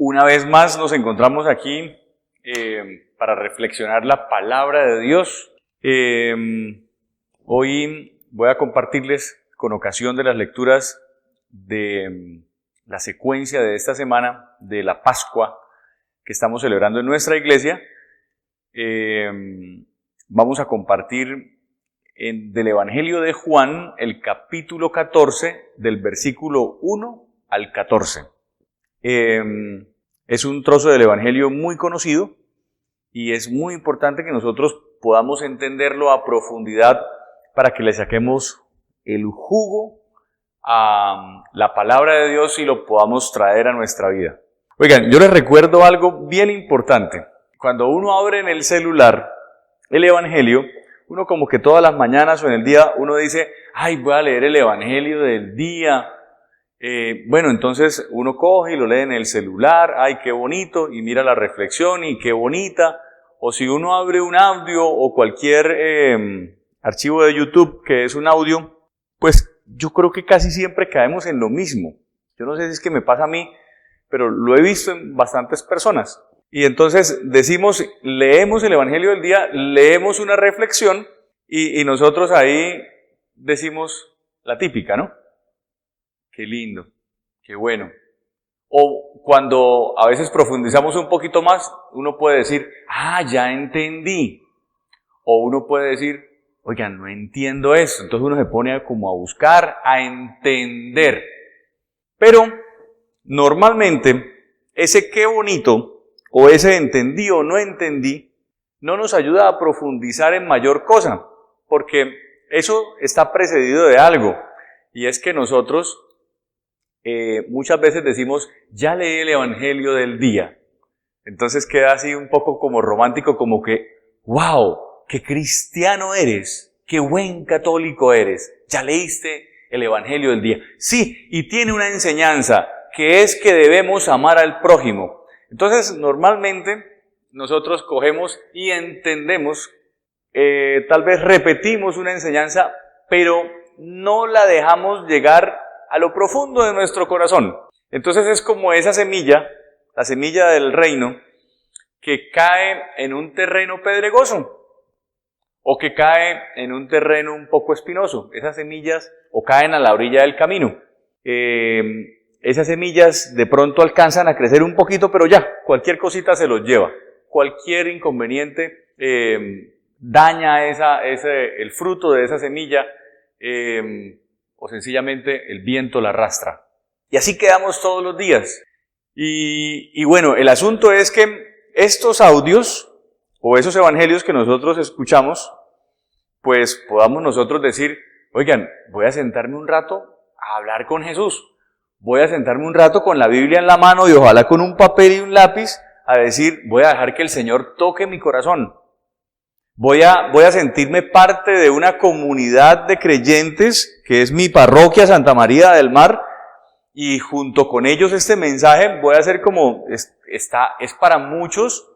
Una vez más nos encontramos aquí para reflexionar la palabra de Dios. Hoy voy a compartirles, con ocasión de las lecturas de la secuencia de esta semana de la Pascua que estamos celebrando en nuestra iglesia, vamos a compartir del Evangelio de Juan el capítulo 14, del versículo 1 al 14. Es un trozo del Evangelio muy conocido y es muy importante que nosotros podamos entenderlo a profundidad para que le saquemos el jugo a la palabra de Dios y lo podamos traer a nuestra vida. Oigan, yo les recuerdo algo bien importante. Cuando uno abre en el celular el Evangelio, uno como que todas las mañanas o en el día uno dice, ay, voy a leer el Evangelio del día. Bueno, entonces uno coge y lo lee en el celular, ay, qué bonito, y mira la reflexión y qué bonita. O si uno abre un audio o cualquier archivo de YouTube que es un audio, pues yo creo que casi siempre caemos en lo mismo. Yo no sé si es que me pasa a mí, pero lo he visto en bastantes personas. Y entonces decimos, leemos el Evangelio del día, leemos una reflexión y nosotros ahí decimos la típica, ¿no? Qué lindo, qué bueno. O cuando a veces profundizamos un poquito más, uno puede decir, ya entendí. O uno puede decir, oigan, no entiendo eso. Entonces uno se pone como a buscar, a entender. Pero normalmente ese qué bonito o ese entendí o no entendí no nos ayuda a profundizar en mayor cosa, porque eso está precedido de algo. Y es que nosotros muchas veces decimos, ya leí el Evangelio del día. Entonces queda así un poco como romántico, como que, wow, qué cristiano eres, qué buen católico eres, ya leíste el Evangelio del día. Sí, y tiene una enseñanza, que es que debemos amar al prójimo. Entonces normalmente nosotros cogemos y entendemos, tal vez repetimos una enseñanza, pero no la dejamos llegar a lo profundo de nuestro corazón. Entonces es como esa semilla, la semilla del reino, que cae en un terreno pedregoso o que cae en un terreno un poco espinoso. Esas semillas o caen a la orilla del camino. Esas semillas de pronto alcanzan a crecer un poquito, pero ya, cualquier cosita se los lleva. Cualquier inconveniente daña el fruto de esa semilla, o sencillamente el viento la arrastra. Y así quedamos todos los días. Y bueno, el asunto es que estos audios o esos evangelios que nosotros escuchamos, pues podamos nosotros decir, oigan, voy a sentarme un rato a hablar con Jesús. Voy a sentarme un rato con la Biblia en la mano y ojalá con un papel y un lápiz a decir, voy a dejar que el Señor toque mi corazón. Voy a sentirme parte de una comunidad de creyentes que es mi parroquia Santa María del Mar y junto con ellos este mensaje voy a hacer como, es para muchos,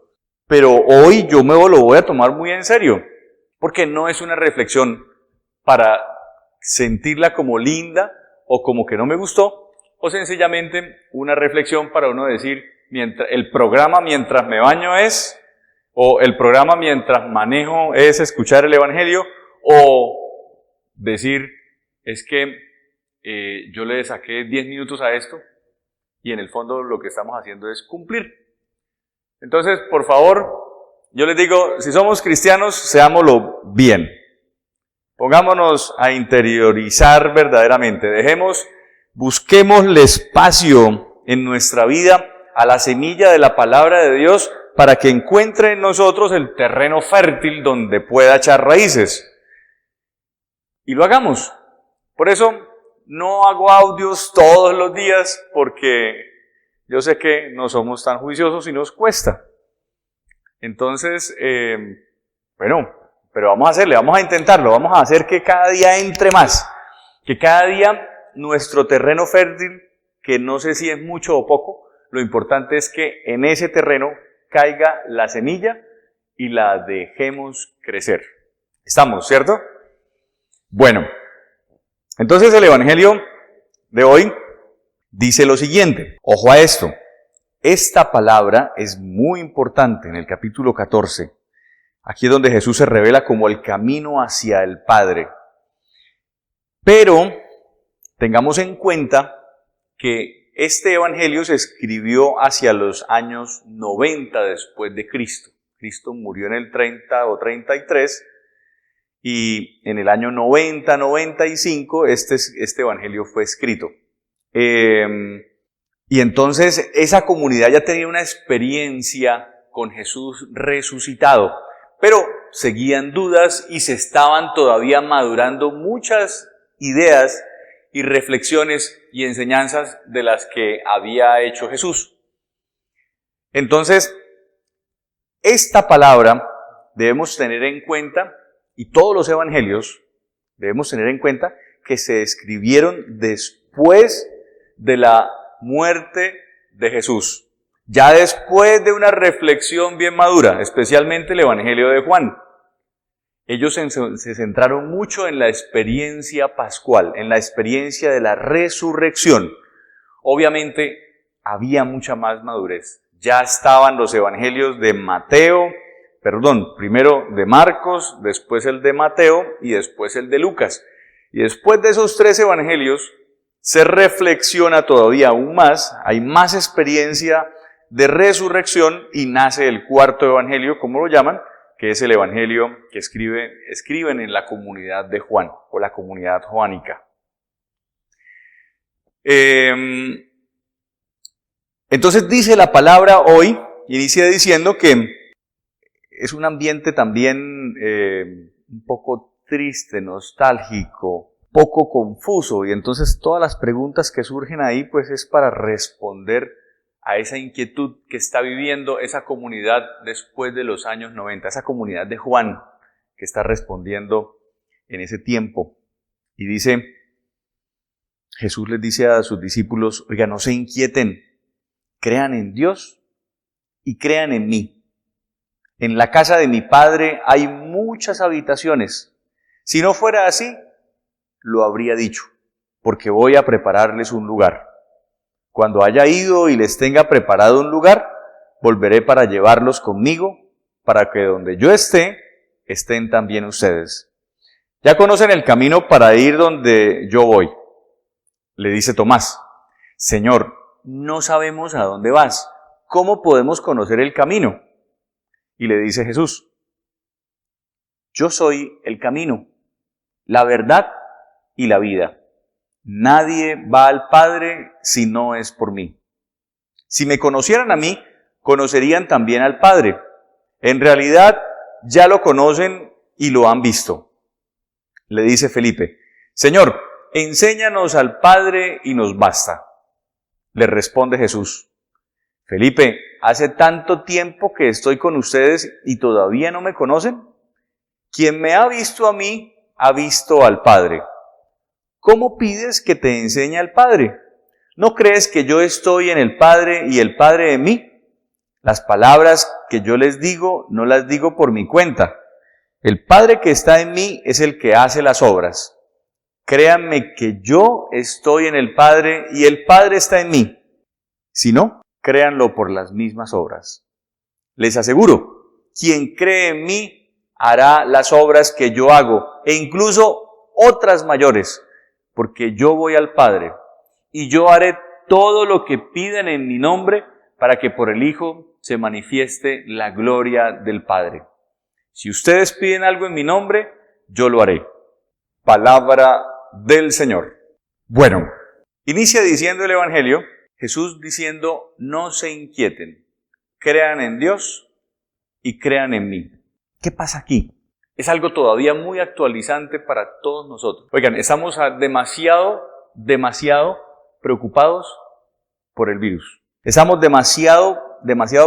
pero hoy yo lo voy a tomar muy en serio, porque no es una reflexión para sentirla como linda o como que no me gustó, o sencillamente una reflexión para uno decir, el programa mientras me baño es, o el programa mientras manejo es escuchar el Evangelio, o decir, es que yo le saqué 10 minutos a esto, y en el fondo lo que estamos haciendo es cumplir. Entonces, por favor, yo les digo, si somos cristianos, seámoslo bien. Pongámonos a interiorizar verdaderamente. Busquémosle espacio en nuestra vida a la semilla de la palabra de Dios para que encuentre en nosotros el terreno fértil donde pueda echar raíces. Y lo hagamos. Por eso no hago audios todos los días porque yo sé que no somos tan juiciosos y nos cuesta. Entonces, bueno, pero vamos a intentarlo, vamos a hacer que cada día entre más, que cada día nuestro terreno fértil, que no sé si es mucho o poco, lo importante es que en ese terreno caiga la semilla y la dejemos crecer. ¿Estamos, cierto? Bueno, entonces el Evangelio de hoy dice lo siguiente, ojo a esto, esta palabra es muy importante en el capítulo 14. Aquí es donde Jesús se revela como el camino hacia el Padre. Pero tengamos en cuenta que este evangelio se escribió hacia los años 90 después de Cristo. Cristo murió en el 30 o 33 y en el año 90-95 este evangelio fue escrito. Y entonces esa comunidad ya tenía una experiencia con Jesús resucitado, pero seguían dudas y se estaban todavía madurando muchas ideas y reflexiones y enseñanzas de las que había hecho Jesús. Entonces, esta palabra debemos tener en cuenta, y todos los evangelios debemos tener en cuenta, que se escribieron después de la muerte de Jesús, ya después de una reflexión bien madura, especialmente el evangelio de Juan. Ellos se centraron mucho en la experiencia pascual, en la experiencia de la resurrección. Obviamente había mucha más madurez. Ya estaban los evangelios de primero de Marcos, después el de Mateo y después el de Lucas. Y después de esos 3 evangelios se reflexiona todavía aún más, hay más experiencia de resurrección y nace el 4º evangelio, como lo llaman, que es el evangelio que escriben en la comunidad de Juan, o la comunidad joánica. Entonces dice la palabra hoy, inicia diciendo que es un ambiente también un poco triste, nostálgico, poco confuso, y entonces todas las preguntas que surgen ahí pues es para responder a esa inquietud que está viviendo esa comunidad después de los años 90, esa comunidad de Juan que está respondiendo en ese tiempo. Y dice, Jesús les dice a sus discípulos, oiga, no se inquieten, crean en Dios y crean en mí. En la casa de mi Padre hay muchas habitaciones. Si no fuera así, lo habría dicho, porque voy a prepararles un lugar. Cuando haya ido y les tenga preparado un lugar, volveré para llevarlos conmigo, para que donde yo esté, estén también ustedes. Ya conocen el camino para ir donde yo voy. Le dice Tomás, Señor, no sabemos a dónde vas. ¿Cómo podemos conocer el camino? Y le dice Jesús, yo soy el camino, la verdad y la vida. Nadie va al Padre si no es por mí. Si me conocieran a mí, conocerían también al Padre. En realidad, ya lo conocen y lo han visto. Le dice Felipe, Señor, enséñanos al Padre y nos basta. Le responde Jesús, Felipe, ¿hace tanto tiempo que estoy con ustedes y todavía no me conocen? Quien me ha visto a mí, ha visto al Padre. ¿Cómo pides que te enseñe al Padre? ¿No crees que yo estoy en el Padre y el Padre en mí? Las palabras que yo les digo, no las digo por mi cuenta. El Padre que está en mí es el que hace las obras. Créanme que yo estoy en el Padre y el Padre está en mí. Si no, créanlo por las mismas obras. Les aseguro, quien cree en mí hará las obras que yo hago, e incluso otras mayores, porque yo voy al Padre, y yo haré todo lo que piden en mi nombre, para que por el Hijo se manifieste la gloria del Padre. Si ustedes piden algo en mi nombre, yo lo haré. Palabra del Señor. Bueno, inicia diciendo el Evangelio, Jesús diciendo, no se inquieten, crean en Dios y crean en mí. ¿Qué pasa aquí? Es algo todavía muy actualizante para todos nosotros. Oigan, estamos demasiado preocupados por el virus. Estamos demasiado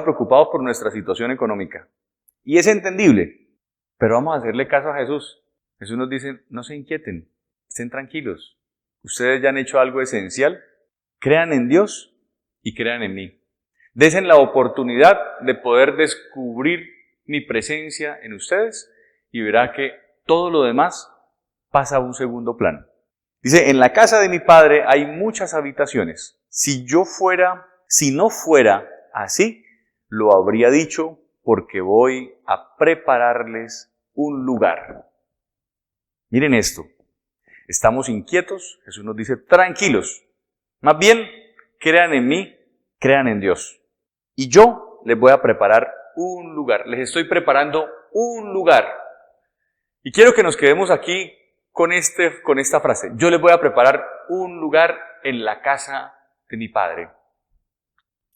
preocupados por nuestra situación económica. Y es entendible, pero vamos a hacerle caso a Jesús. Jesús nos dice, no se inquieten, estén tranquilos. Ustedes ya han hecho algo esencial. Crean en Dios y crean en mí. Desen la oportunidad de poder descubrir mi presencia en ustedes y verá que todo lo demás pasa a un segundo plano. Dice, en la casa de mi Padre hay muchas habitaciones. Si no fuera así lo habría dicho porque voy a prepararles un lugar. Miren esto, estamos inquietos, Jesús nos dice tranquilos, más bien crean en mí, crean en Dios. Y yo les voy a preparar un lugar, les estoy preparando un lugar. Y quiero que nos quedemos aquí con esta frase, yo les voy a preparar un lugar en la casa de mi Padre.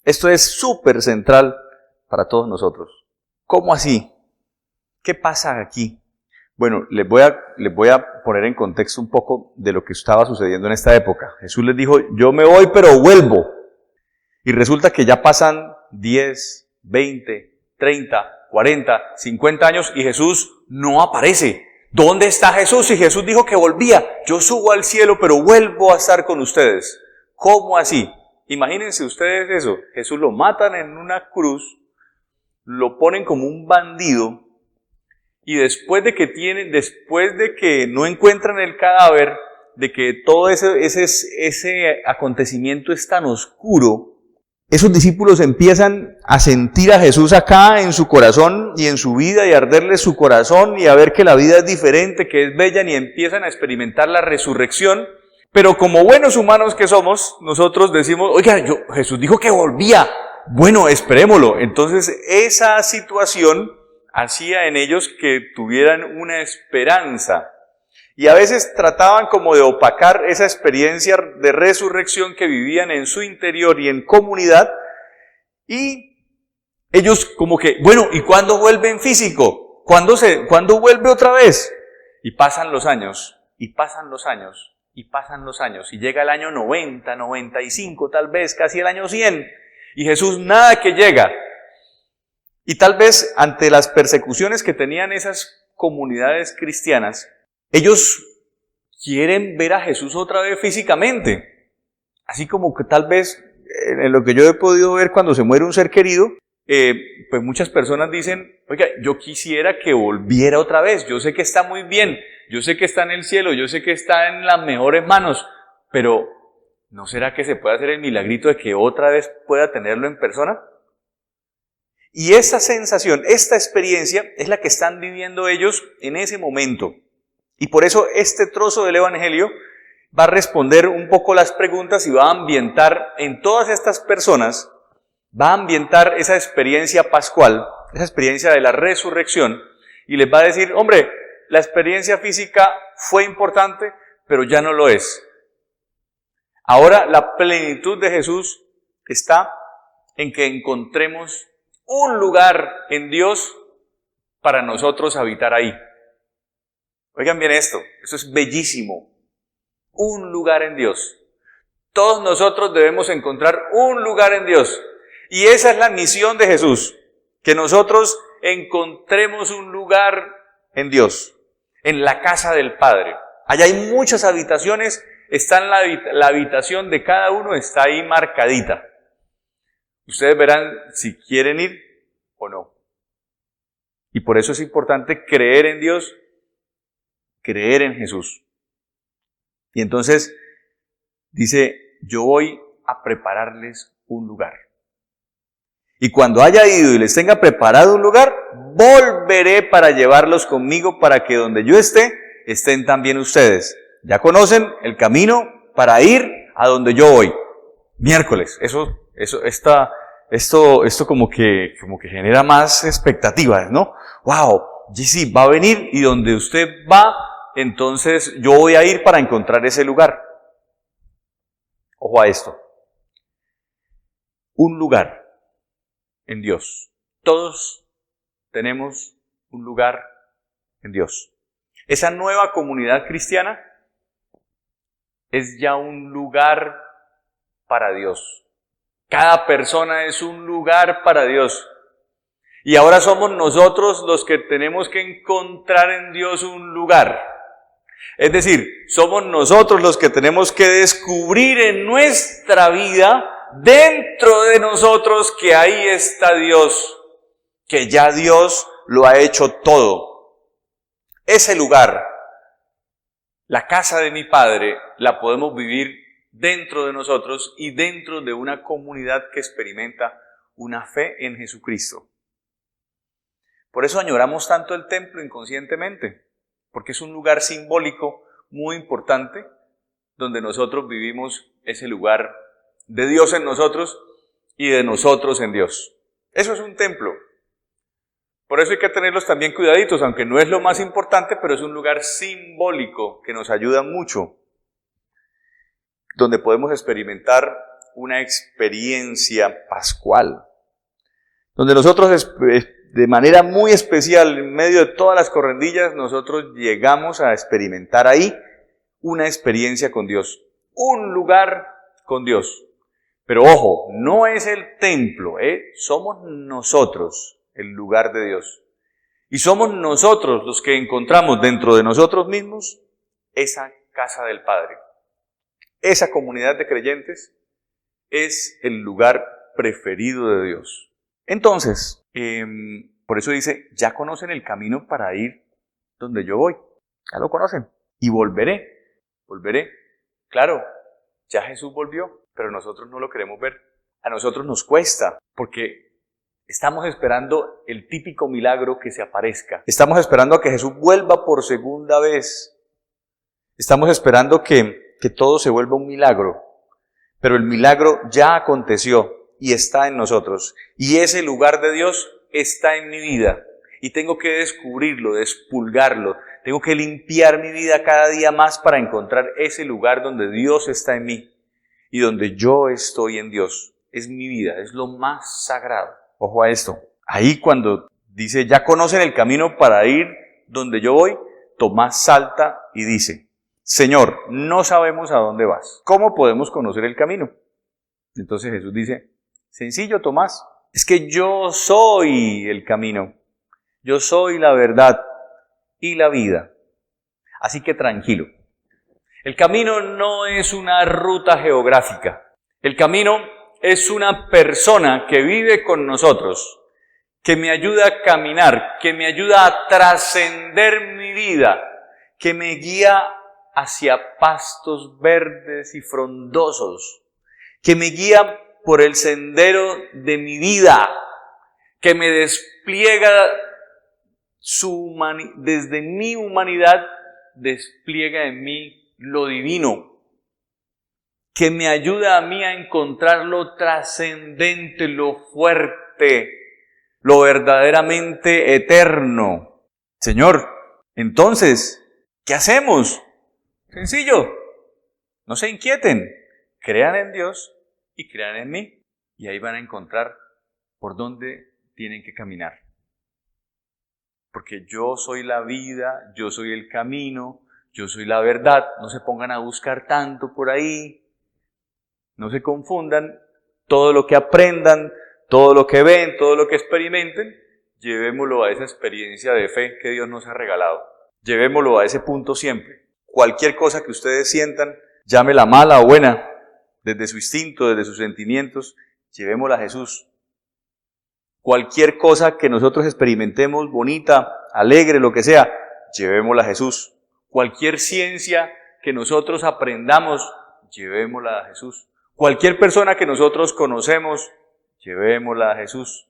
Esto es súper central para todos nosotros. ¿Cómo así? ¿Qué pasa aquí? Bueno, les voy a poner en contexto un poco de lo que estaba sucediendo en esta época. Jesús les dijo, yo me voy pero vuelvo. Y resulta que ya pasan 10, 20, 30, 40, 50 años y Jesús no aparece. ¿Dónde está Jesús? Si Jesús dijo que volvía, yo subo al cielo pero vuelvo a estar con ustedes. ¿Cómo así? Imagínense ustedes eso. Jesús lo matan en una cruz, lo ponen como un bandido, y después de que no encuentran el cadáver, de que todo ese acontecimiento es tan oscuro, esos discípulos empiezan a sentir a Jesús acá en su corazón y en su vida y a arderles su corazón y a ver que la vida es diferente, que es bella, y empiezan a experimentar la resurrección. Pero como buenos humanos que somos, nosotros decimos, oiga, Jesús dijo que volvía, bueno, esperémoslo. Entonces esa situación hacía en ellos que tuvieran una esperanza. Y a veces trataban como de opacar esa experiencia de resurrección que vivían en su interior y en comunidad. Y ellos como que, bueno, ¿y cuándo vuelve en físico? ¿Cuándo vuelve otra vez? Y pasan los años, y pasan los años, y pasan los años. Y llega el año 90, 95, tal vez, casi el año 100. Y Jesús nada que llega. Y tal vez ante las persecuciones que tenían esas comunidades cristianas, ellos quieren ver a Jesús otra vez físicamente. Así como que tal vez, en lo que yo he podido ver cuando se muere un ser querido, pues muchas personas dicen, oiga, yo quisiera que volviera otra vez, yo sé que está muy bien, yo sé que está en el cielo, yo sé que está en las mejores manos, pero ¿no será que se puede hacer el milagrito de que otra vez pueda tenerlo en persona? Y esa sensación, esta experiencia es la que están viviendo ellos en ese momento. Y por eso este trozo del Evangelio va a responder un poco las preguntas y va a ambientar en todas estas personas, va a ambientar esa experiencia pascual, esa experiencia de la resurrección, y les va a decir, hombre, la experiencia física fue importante, pero ya no lo es. Ahora la plenitud de Jesús está en que encontremos un lugar en Dios para nosotros habitar ahí. Oigan bien esto es bellísimo. Un lugar en Dios. Todos nosotros debemos encontrar un lugar en Dios. Y esa es la misión de Jesús, que nosotros encontremos un lugar en Dios, en la casa del Padre. Allá hay muchas habitaciones, está en la habitación de cada uno, está ahí marcadita. Ustedes verán si quieren ir o no. Y por eso es importante creer en Dios, creer en Jesús. Y entonces dice, yo voy a prepararles un lugar. Y cuando haya ido y les tenga preparado un lugar, volveré para llevarlos conmigo para que donde yo esté, estén también ustedes. Ya conocen el camino para ir a donde yo voy. Miércoles, esto como que genera más expectativas, ¿no? Wow, sí, va a venir y donde usted va, entonces yo voy a ir para encontrar ese lugar. Ojo a esto. Un lugar en Dios. Todos tenemos un lugar en Dios. Esa nueva comunidad cristiana es ya un lugar para Dios. Cada persona es un lugar para Dios. Y ahora somos nosotros los que tenemos que encontrar en Dios un lugar. Es decir, somos nosotros los que tenemos que descubrir en nuestra vida, dentro de nosotros, que ahí está Dios, que ya Dios lo ha hecho todo. Ese lugar, la casa de mi Padre, la podemos vivir dentro de nosotros y dentro de una comunidad que experimenta una fe en Jesucristo. Por eso añoramos tanto el templo inconscientemente, porque es un lugar simbólico muy importante donde nosotros vivimos ese lugar de Dios en nosotros y de nosotros en Dios. Eso es un templo. Por eso hay que tenerlos también cuidaditos, aunque no es lo más importante, pero es un lugar simbólico que nos ayuda mucho, donde podemos experimentar una experiencia pascual, donde nosotros de manera muy especial, en medio de todas las correndillas, nosotros llegamos a experimentar ahí una experiencia con Dios, un lugar con Dios. Pero ojo, no es el templo, somos nosotros el lugar de Dios. Y somos nosotros los que encontramos dentro de nosotros mismos esa casa del Padre. Esa comunidad de creyentes es el lugar preferido de Dios. Entonces, por eso dice, ya conocen el camino para ir donde yo voy. Ya lo conocen. Y volveré. Claro, ya Jesús volvió, pero nosotros no lo queremos ver. A nosotros nos cuesta, porque estamos esperando el típico milagro que se aparezca. Estamos esperando a que Jesús vuelva por segunda vez. Estamos esperando que todo se vuelva un milagro. Pero el milagro ya aconteció y está en nosotros. Y ese lugar de Dios está en mi vida. Y tengo que descubrirlo, despulgarlo. Tengo que limpiar mi vida cada día más para encontrar ese lugar donde Dios está en mí y donde yo estoy en Dios. Es mi vida, es lo más sagrado. Ojo a esto. Ahí cuando dice, ya conocen el camino para ir donde yo voy, Tomás salta y dice, Señor, no sabemos a dónde vas. ¿Cómo podemos conocer el camino? Entonces Jesús dice, sencillo, Tomás, es que yo soy el camino. Yo soy la verdad y la vida. Así que tranquilo. El camino no es una ruta geográfica. El camino es una persona que vive con nosotros, que me ayuda a caminar, que me ayuda a trascender mi vida, que me guía hacia pastos verdes y frondosos, que me guía por el sendero de mi vida, que me despliega desde mi humanidad, despliega en mí lo divino, que me ayuda a mí a encontrar lo trascendente, lo fuerte, lo verdaderamente eterno. Señor, entonces, ¿qué hacemos? Sencillo, no se inquieten, crean en Dios y crean en mí, y ahí van a encontrar por dónde tienen que caminar. Porque yo soy la vida, yo soy el camino, yo soy la verdad. No se pongan a buscar tanto por ahí, no se confundan. Todo lo que aprendan, todo lo que ven, todo lo que experimenten, llevémoslo a esa experiencia de fe que Dios nos ha regalado. Llevémoslo a ese punto siempre. Cualquier cosa que ustedes sientan, llámela mala o buena, desde su instinto, desde sus sentimientos, llevémosla a Jesús. Cualquier cosa que nosotros experimentemos, bonita, alegre, lo que sea, llevémosla a Jesús. Cualquier ciencia que nosotros aprendamos, llevémosla a Jesús. Cualquier persona que nosotros conocemos, llevémosla a Jesús.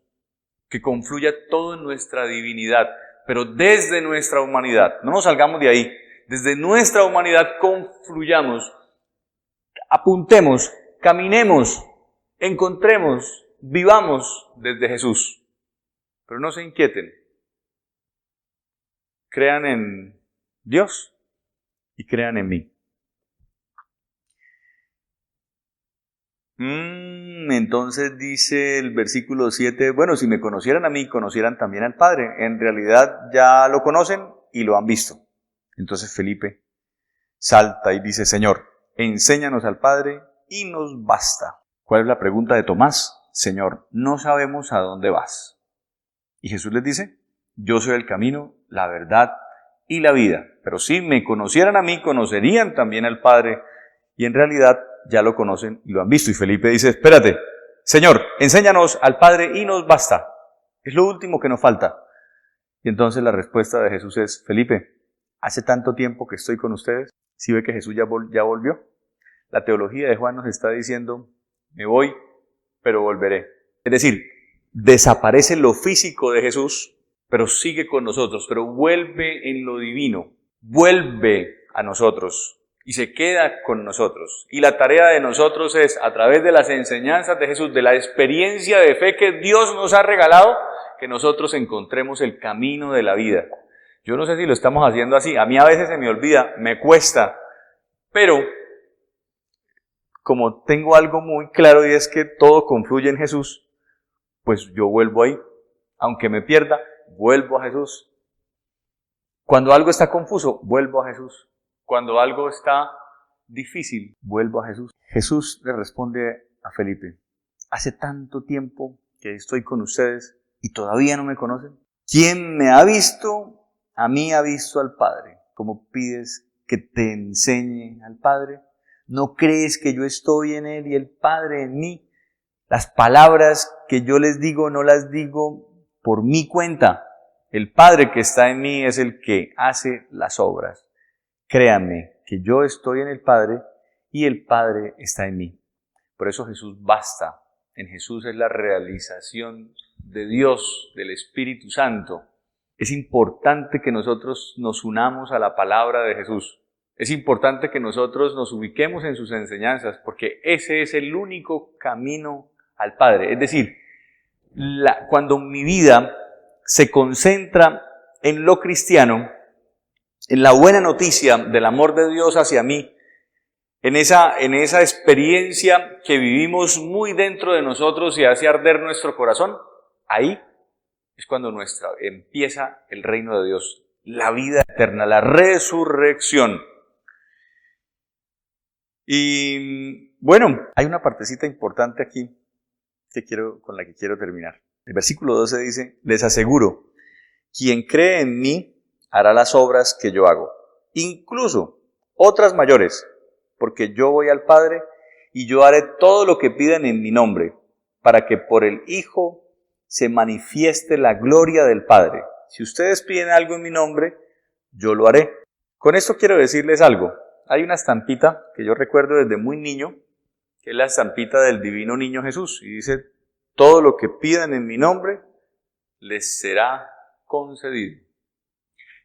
Que confluya todo en nuestra divinidad, pero desde nuestra humanidad. No nos salgamos de ahí. Desde nuestra humanidad confluyamos, apuntemos, caminemos, encontremos, vivamos desde Jesús. Pero no se inquieten. Crean en Dios y crean en mí. Entonces dice el versículo 7, bueno, si me conocieran a mí, conocieran también al Padre. En realidad ya lo conocen y lo han visto. Entonces Felipe salta y dice, Señor, enséñanos al Padre y nos basta. ¿Cuál es la pregunta de Tomás? Señor, no sabemos a dónde vas. Y Jesús les dice, yo soy el camino, la verdad y la vida. Pero si me conocieran a mí, conocerían también al Padre. Y en realidad ya lo conocen y lo han visto. Y Felipe dice, espérate, Señor, enséñanos al Padre y nos basta. Es lo último que nos falta. Y entonces la respuesta de Jesús es, Felipe, hace tanto tiempo que estoy con ustedes, ¿sí ve que Jesús ya volvió? La teología de Juan nos está diciendo, me voy, pero volveré. Es decir, desaparece lo físico de Jesús, pero sigue con nosotros, pero vuelve en lo divino, vuelve a nosotros y se queda con nosotros. Y la tarea de nosotros es, a través de las enseñanzas de Jesús, de la experiencia de fe que Dios nos ha regalado, que nosotros encontremos el camino de la vida. Yo no sé si lo estamos haciendo así, a mí a veces se me olvida, me cuesta, pero como tengo algo muy claro y es que todo confluye en Jesús, pues yo vuelvo ahí. Aunque me pierda, vuelvo a Jesús. Cuando algo está confuso, vuelvo a Jesús. Cuando algo está difícil, vuelvo a Jesús. Jesús le responde a Felipe: hace tanto tiempo que estoy con ustedes y todavía no me conocen. Quien me ha visto, a mí ha visto al Padre. ¿Cómo pides que te enseñe al Padre? ¿No crees que yo estoy en Él y el Padre en mí? Las palabras que yo les digo no las digo por mi cuenta. El Padre que está en mí es el que hace las obras. Créanme que yo estoy en el Padre y el Padre está en mí. Por eso Jesús basta. En Jesús es la realización de Dios, del Espíritu Santo. Es importante que nosotros nos unamos a la palabra de Jesús. Es importante que nosotros nos ubiquemos en sus enseñanzas, porque ese es el único camino al Padre. Es decir, cuando mi vida se concentra en lo cristiano, en la buena noticia del amor de Dios hacia mí, en esa experiencia que vivimos muy dentro de nosotros y hace arder nuestro corazón, ahí es cuando empieza el reino de Dios, la vida eterna, la resurrección. Y bueno, hay una partecita importante aquí con la que quiero terminar. El versículo 12 dice: les aseguro, quien cree en mí hará las obras que yo hago, incluso otras mayores, porque yo voy al Padre y yo haré todo lo que pidan en mi nombre, para que por el Hijo se manifieste la gloria del Padre. Si ustedes piden algo en mi nombre, yo lo haré. Con esto quiero decirles algo. Hay una estampita que yo recuerdo desde muy niño, que es la estampita del divino niño Jesús, y dice: todo lo que pidan en mi nombre, les será concedido.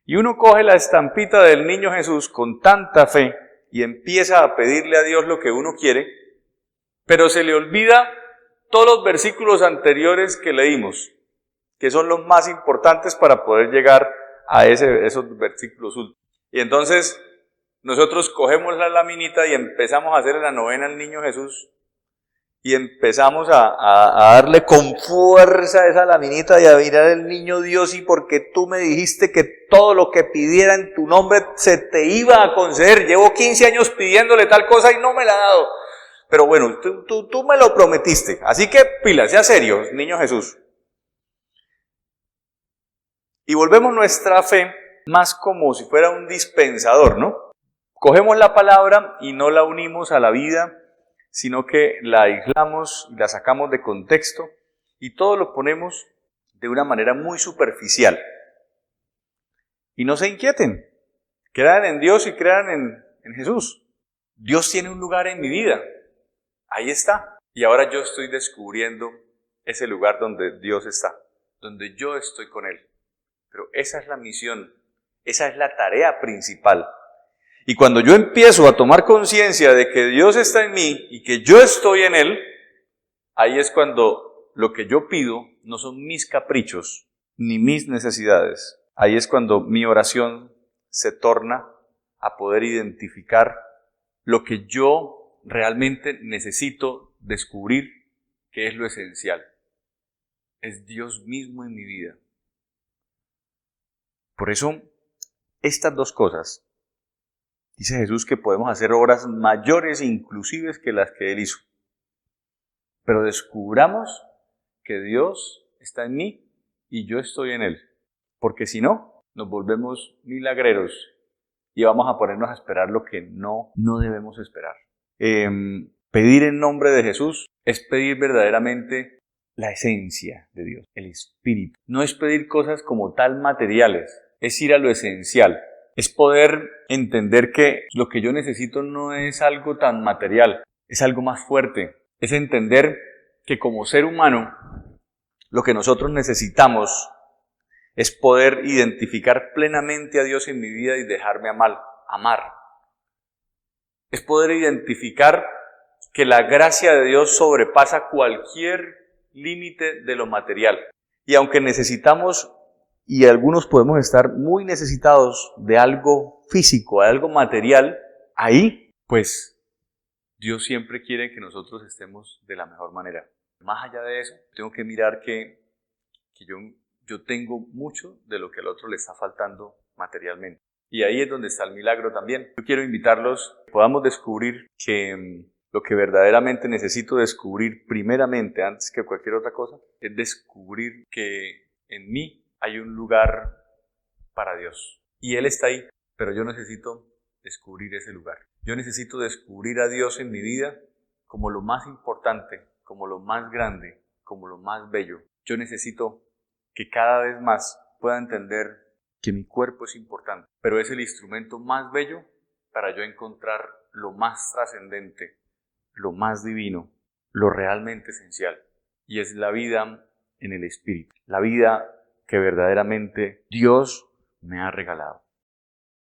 Y uno coge la estampita del niño Jesús con tanta fe y empieza a pedirle a Dios lo que uno quiere, pero se le olvida todos los versículos anteriores que leímos, que son los más importantes para poder llegar a esos versículos últimos. Y entonces nosotros cogemos la laminita y empezamos a hacer la novena al niño Jesús y empezamos a darle con fuerza a esa laminita y a mirar al niño Dios, y porque tú me dijiste que todo lo que pidiera en tu nombre se te iba a conceder. Llevo 15 años pidiéndole tal cosa y no me la ha dado. Pero bueno, tú me lo prometiste. Así que pila, sea serio, niño Jesús. Y volvemos nuestra fe más como si fuera un dispensador, ¿no? Cogemos la palabra y no la unimos a la vida, sino que la aislamos y la sacamos de contexto y todo lo ponemos de una manera muy superficial. Y no se inquieten, crean en Dios y crean en Jesús. Dios tiene un lugar en mi vida, ahí está. Y ahora yo estoy descubriendo ese lugar donde Dios está, donde yo estoy con Él. Pero esa es la misión, esa es la tarea principal. Y cuando yo empiezo a tomar conciencia de que Dios está en mí y que yo estoy en Él, ahí es cuando lo que yo pido no son mis caprichos ni mis necesidades. Ahí es cuando mi oración se torna a poder identificar lo que yo realmente necesito descubrir, que es lo esencial. Es Dios mismo en mi vida. Por eso, estas dos cosas, dice Jesús que podemos hacer obras mayores inclusive que las que Él hizo. Pero descubramos que Dios está en mí y yo estoy en Él. Porque si no, nos volvemos milagreros y vamos a ponernos a esperar lo que no debemos esperar. Pedir en nombre de Jesús es pedir verdaderamente la esencia de Dios, el Espíritu. No es pedir cosas como tal materiales, es ir a lo esencial. Es poder entender que lo que yo necesito no es algo tan material, es algo más fuerte. Es entender que como ser humano, lo que nosotros necesitamos es poder identificar plenamente a Dios en mi vida y dejarme amar. Es poder identificar que la gracia de Dios sobrepasa cualquier límite de lo material. Y aunque necesitamos, y algunos podemos estar muy necesitados de algo físico, de algo material, ahí, pues, Dios siempre quiere que nosotros estemos de la mejor manera. Más allá de eso, tengo que mirar que yo tengo mucho de lo que al otro le está faltando materialmente. Y ahí es donde está el milagro también. Yo quiero invitarlos a que podamos descubrir que lo que verdaderamente necesito descubrir primeramente, antes que cualquier otra cosa, es descubrir que en mí hay un lugar para Dios. Y Él está ahí, pero yo necesito descubrir ese lugar. Yo necesito descubrir a Dios en mi vida como lo más importante, como lo más grande, como lo más bello. Yo necesito que cada vez más pueda entender que mi cuerpo es importante, pero es el instrumento más bello para yo encontrar lo más trascendente, lo más divino, lo realmente esencial. Y es la vida en el Espíritu, la vida que verdaderamente Dios me ha regalado.